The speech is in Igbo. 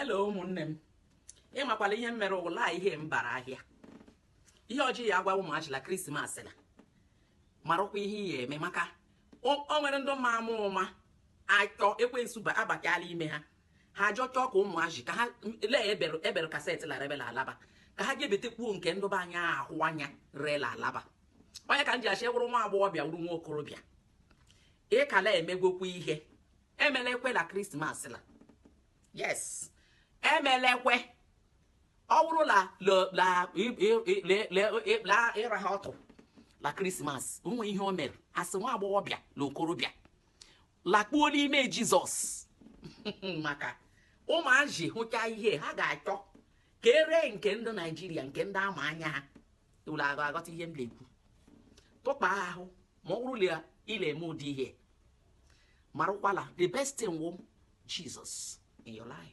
Hello, ụmụnne m. Ịmakwala ihe mere ụla ihe mbara ahịa. Ihe ọjị ya agwa ụmụachila Krismas la. Marụkwa ihe ya eme maka o nwere ndị ma amụ ụma akọ ekwensu ba abakiala ime ha. Ha jọchọ ka ụmụaji ka ha lee ebere kaseti la rebela alaba. Ka ha gebetekwuo nke ndụba anya ahụ anya rela alaba. Onye ka nji ashe wụrụ nwa agbọghọbịa wụrụ nwa okorobịa. Ịkala emegwokwa ihe. Emelekwe la Krismas la. Yes. Emelekwe. Ọwụrụ la ịraha ọtụ la Krismas. Onwe ihe o mere. Asị nwa agbọghọbịa na okorobịa. Lakpuo n'ime Jizọs. Maka ụmụaji hụcha ihe ha ga-achọ ka ere nke ndị Naijiria nke ndị ama anya ha. Ụlọ aghọta ihe m na-ekwu. Tụkpa ahụ ma ọ bụrụ ile eme ụdị ihe. Marụkwala the best thing will Jesus in your life.